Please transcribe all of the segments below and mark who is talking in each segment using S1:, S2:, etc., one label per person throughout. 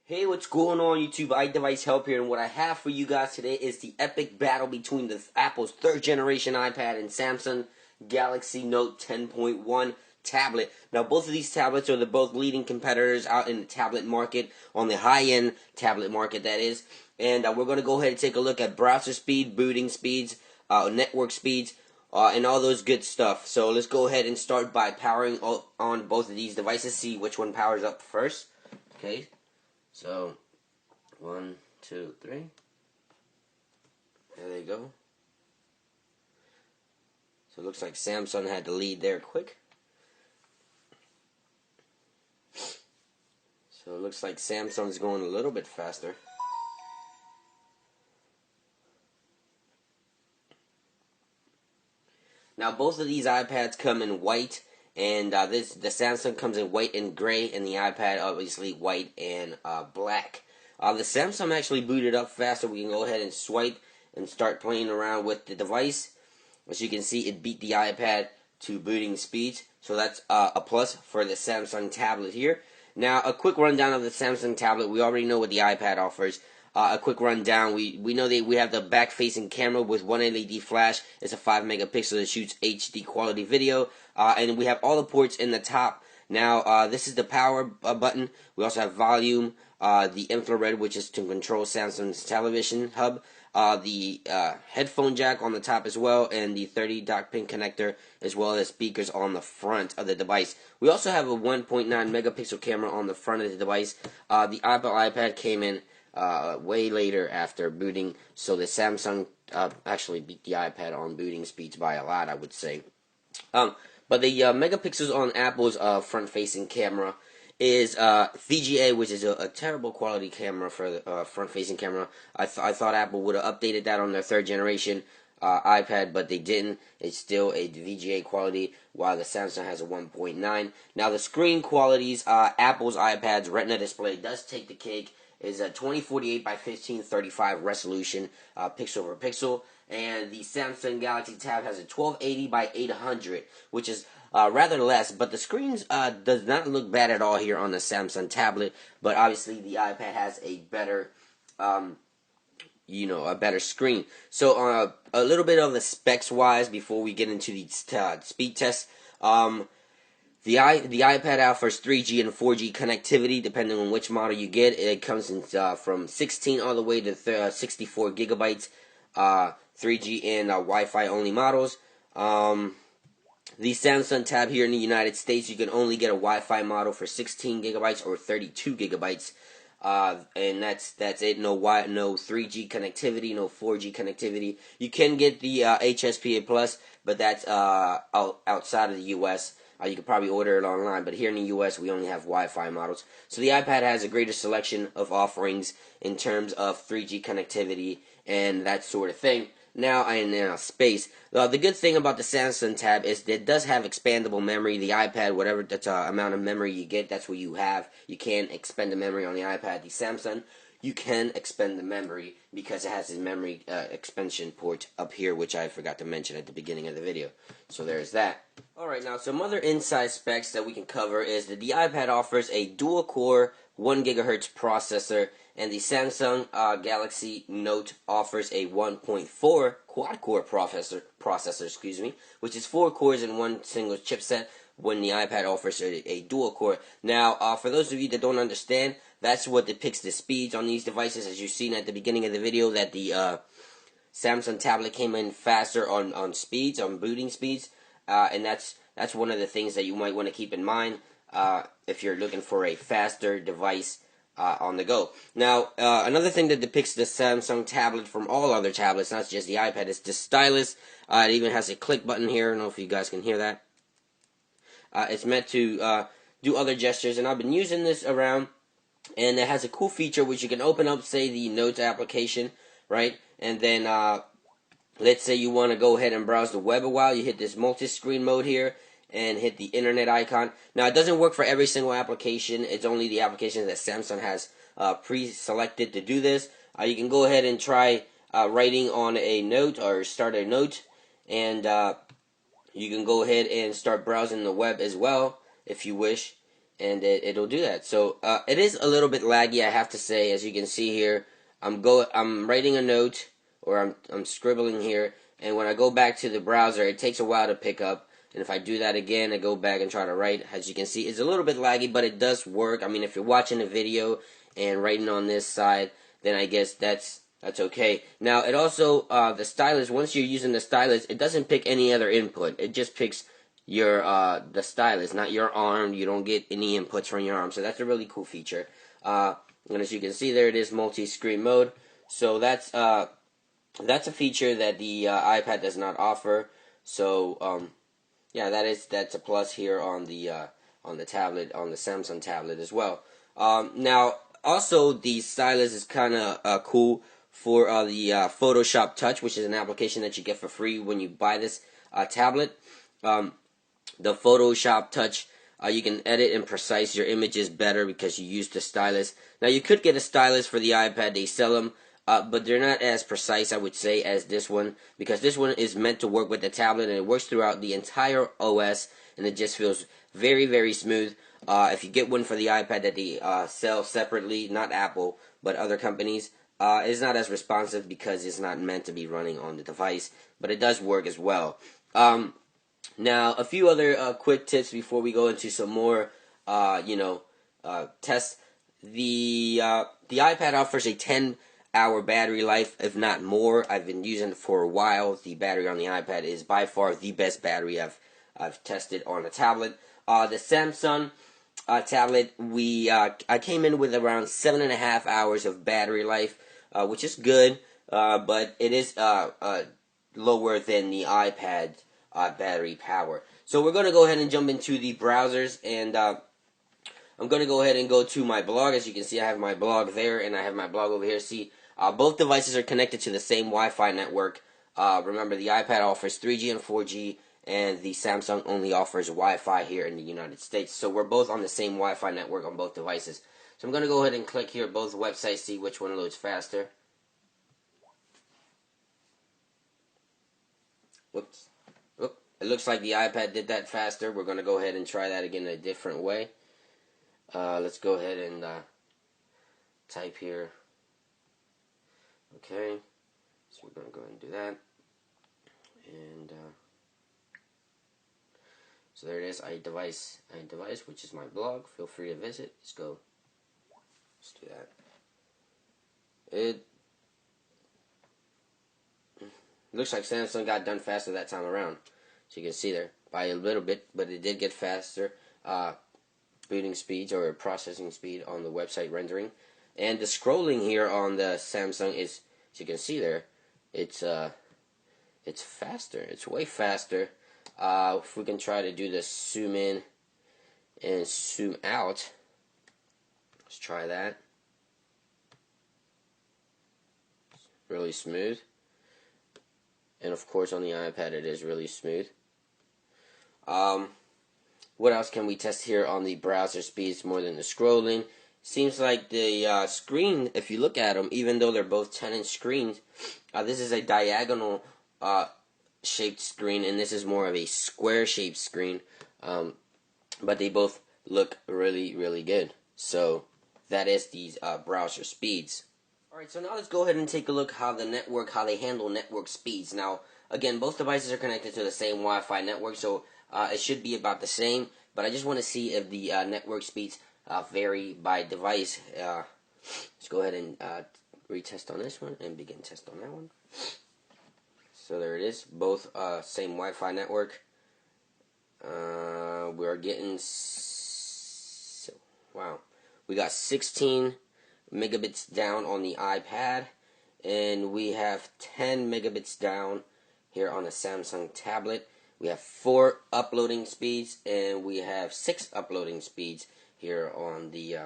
S1: Hey, what's going on YouTube? iDevice Help here, and what I have for you guys today is the epic battle between the Apple's third generation iPad and Samsung Galaxy Note 10.1 tablet. Now, both of these tablets are the both leading competitors out in the tablet market, on the high-end tablet market, that is. And we're going to go ahead and take a look at browser speed, booting speeds, network speeds, and all those good stuff. So let's go ahead and start by powering on both of these devices, see which one powers up first. Okay. So, 1, 2, 3. There they go. So it looks like Samsung had the lead there quick. So it looks like Samsung's going a little bit faster. Now both of these iPads come in white, and the Samsung comes in white and gray, and the iPad obviously white and black. The Samsung actually booted up faster. We can go ahead and swipe and start playing around with the device. As you can see, it beat the iPad to booting speeds, so that's a plus for the Samsung tablet here. Now, a quick rundown of the Samsung tablet. We already know what the iPad offers. A quick rundown. We know that we have the back-facing camera with one LED flash. It's a 5 megapixel that shoots HD quality video, and we have all the ports in the top. Now, this is the power button. We also have volume, the infrared, which is to control Samsung's television hub, the headphone jack on the top as well, and the 30 dock pin connector, as well as speakers on the front of the device. We also have a 1.9 megapixel camera on the front of the device. The Apple iPad came in way later after booting, so the Samsung actually beat the iPad on booting speeds by a lot, I would say. But the megapixels on Apple's front-facing camera is VGA, which is a terrible quality camera for the front-facing camera. I thought Apple would have updated that on their third generation iPad, but they didn't. It's still a VGA quality, while the Samsung has a 1.9. Now the screen qualities, Apple's iPad's Retina display does take the cake. Is a 2048 by 1535 resolution, pixel per pixel, and the Samsung Galaxy Tab has a 1280 by 800, which is rather less, but the screens does not look bad at all here on the Samsung tablet. But obviously the iPad has a better, a better screen. So a little bit on the specs wise before we get into the speed test. The iPad offers 3G and 4G connectivity depending on which model you get. It comes in from 16 all the way to 64 gigabytes, 3G and Wi-Fi only models. The Samsung Tab here in the United States, you can only get a Wi-Fi model for 16 gigabytes or 32 gigabytes. And that's it. No 3G connectivity, no 4G connectivity. You can get the HSPA Plus, but that's outside of the U.S. You could probably order it online, but here in the U.S. we only have Wi-Fi models. So the iPad has a greater selection of offerings in terms of 3G connectivity and that sort of thing. Now, space. The good thing about the Samsung Tab is that it does have expandable memory. The iPad, whatever amount of memory you get, that's what you have. You can't expand the memory on the iPad. The Samsung, you can expand the memory because it has this memory expansion port up here, which I forgot to mention at the beginning of the video. So there's that. Alright, now some other inside specs that we can cover is that the iPad offers a dual-core 1 gigahertz processor, and the Samsung Galaxy Note offers a 1.4 quad-core processor, which is 4 cores in one single chipset, when the iPad offers a dual-core. Now, for those of you that don't understand, that's what depicts the speeds on these devices. As you've seen at the beginning of the video, that the Samsung tablet came in faster on speeds, on booting speeds, and that's one of the things that you might want to keep in mind if you're looking for a faster device on the go. Now, another thing that depicts the Samsung tablet from all other tablets, not just the iPad, is the stylus. It even has a click button here. I don't know if you guys can hear that. It's meant to do other gestures, and I've been using this around, and it has a cool feature which you can open up, say, the Notes application, right? And then, let's say you want to go ahead and browse the web a while. You hit this multi-screen mode here, and hit the internet icon. Now, it doesn't work for every single application. It's only the applications that Samsung has pre-selected to do this. You can go ahead and try writing on a note or start a note, and you can go ahead and start browsing the web as well if you wish. and it'll do that. So it is a little bit laggy, I have to say. As you can see here, I'm writing a note, or I'm scribbling here, and when I go back to the browser, it takes a while to pick up. And if I do that again, I go back and try to write. As you can see, it's a little bit laggy, but it does work. I mean, if you're watching a video and writing on this side, then I guess that's okay. Now, it also the stylus. Once you're using the stylus, it doesn't pick any other input. It just picks your the stylus, not your arm. You don't get any inputs from your arm, so that's a really cool feature. And as you can see, there it is, multi-screen mode. So that's a feature that the iPad does not offer. So yeah, that's a plus here on the tablet, on the Samsung tablet as well. Now, also the stylus is kind of cool for the Photoshop Touch, which is an application that you get for free when you buy this tablet. The Photoshop Touch, you can edit and precise your images better because you use the stylus. Now, you could get a stylus for the iPad. They sell them, but they're not as precise, I would say, as this one, because this one is meant to work with the tablet, and it works throughout the entire OS, and it just feels very, very smooth. If you get one for the iPad that they sell separately, not Apple, but other companies, it's not as responsive because it's not meant to be running on the device, but it does work as well. Now, a few other quick tips before we go into some more, tests. The iPad offers a 10-hour battery life, if not more. I've been using it for a while. The battery on the iPad is by far the best battery I've tested on a tablet. The Samsung tablet, I came in with around 7.5 hours of battery life, which is good, but it is lower than the iPad battery power. So we're going to go ahead and jump into the browsers, and I'm going to go ahead and go to my blog. As you can see, I have my blog there, and I have my blog over here. See, both devices are connected to the same Wi-Fi network. Remember, the iPad offers 3G and 4G, and the Samsung only offers Wi-Fi here in the United States. So we're both on the same Wi-Fi network on both devices. So I'm going to go ahead and click here both websites, see which one loads faster. Whoops. Oop. It looks like the iPad did that faster. We're going to go ahead and try that again a different way. Let's go ahead and type here. Okay. So we're going to go ahead and do that. And so there it is, iDevice, which is my blog. Feel free to visit. Let's go. Let's do that. It looks like Samsung got done faster that time around. So you can see there, by a little bit, but it did get faster. Booting speeds or processing speed on the website rendering. And the scrolling here on the Samsung is, as you can see there, it's faster. It's way faster. If we can try to do the zoom in and zoom out, let's try that. It's really smooth. And of course on the iPad it is really smooth. What else can we test here on the browser speeds more than the scrolling? Seems like the screen, if you look at them, even though they're both 10-inch screens, this is a diagonal shaped screen, and this is more of a square shaped screen, but they both look really, really good. So that is these browser speeds. Alright, so now let's go ahead and take a look how they handle network speeds. Now, again, both devices are connected to the same Wi-Fi network, so it should be about the same, but I just want to see if the network speeds vary by device. Let's go ahead and retest on this one and begin test on that one. So there it is, both same Wi-Fi network. We're getting, wow, we got 16 megabits down on the iPad, and we have 10 megabits down here on the Samsung tablet. We have 4 uploading speeds, and we have 6 uploading speeds here on the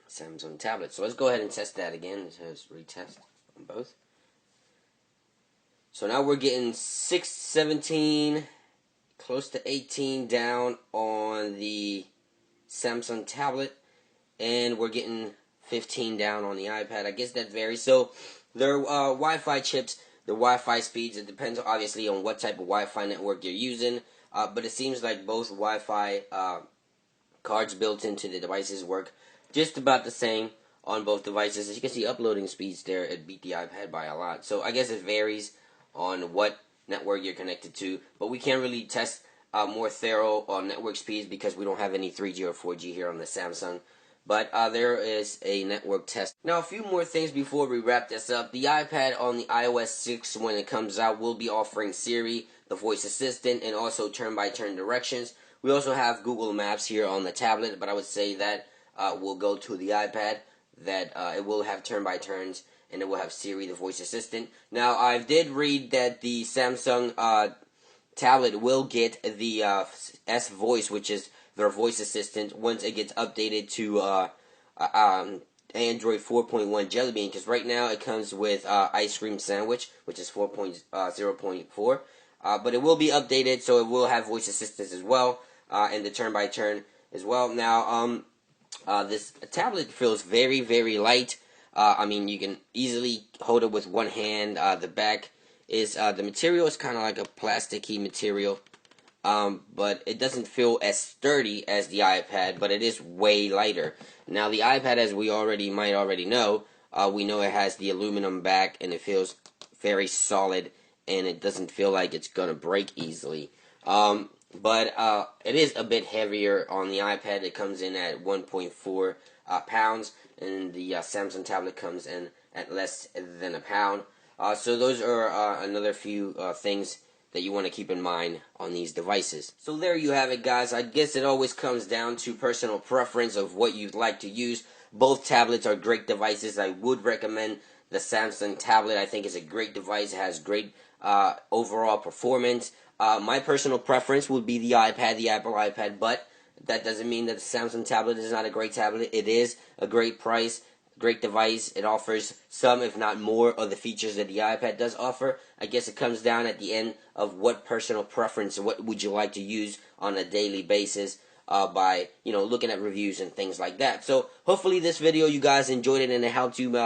S1: Samsung tablet. So let's go ahead and test that again. Let's retest on both. So now we're getting 6, 17, close to 18 down on the Samsung tablet, and we're getting 15 down on the iPad. I guess that varies. So their Wi-Fi chips, the Wi-Fi speeds, it depends obviously on what type of Wi-Fi network you're using, but it seems like both Wi-Fi Cards built into the devices work just about the same on both devices. As you can see, uploading speeds there, it beat the iPad by a lot. So I guess it varies on what network you're connected to, but we can't really test more thorough on network speeds because we don't have any 3G or 4G here on the Samsung. But there is a network test. Now, a few more things before we wrap this up. The iPad on the iOS 6, when it comes out, will be offering Siri, the voice assistant, and also turn-by-turn directions. We also have Google Maps here on the tablet, but I would say that will go to the iPad, that it will have turn-by-turns, and it will have Siri, the voice assistant. Now, I did read that the Samsung tablet will get the S Voice, which is their voice assistant, once it gets updated to Android 4.1 Jelly Bean, because right now it comes with Ice Cream Sandwich, which is 4.0.4. But it will be updated, so it will have voice assistance as well, and the turn-by-turn as well. Now, this tablet feels very, very light. I mean, you can easily hold it with one hand. The back is, the material is kind of like a plasticky material. But it doesn't feel as sturdy as the iPad, but it is way lighter. Now, the iPad, as we might already know, we know it has the aluminum back, and it feels very solid, and it doesn't feel like it's gonna break easily. But it is a bit heavier on the iPad. It comes in at 1.4 pounds, and the Samsung tablet comes in at less than a pound. So those are another few things that you want to keep in mind on these devices. So there you have it, guys. I guess it always comes down to personal preference of what you'd like to use. Both tablets are great devices. I would recommend the Samsung tablet. I think it's a great device. It has great overall performance. My personal preference would be the iPad, the Apple iPad, but that doesn't mean that the Samsung tablet is not a great tablet. It is a great price, great device. It offers some, if not more, of the features that the iPad does offer. I guess it comes down at the end of what personal preference, what would you like to use on a daily basis by, looking at reviews and things like that. So hopefully this video, you guys enjoyed it and it helped you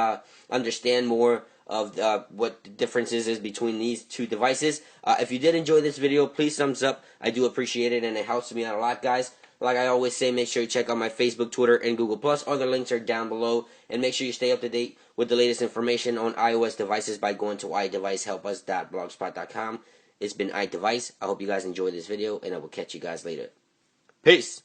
S1: understand more of what the differences is between these two devices. If you did enjoy this video, please thumbs up. I do appreciate it, and it helps me out a lot, guys. Like I always say, make sure you check out my Facebook, Twitter, and Google+. Other links are down below. And make sure you stay up to date with the latest information on iOS devices by going to iDeviceHelpUs.blogspot.com. It's been iDevice. I hope you guys enjoyed this video, and I will catch you guys later. Peace!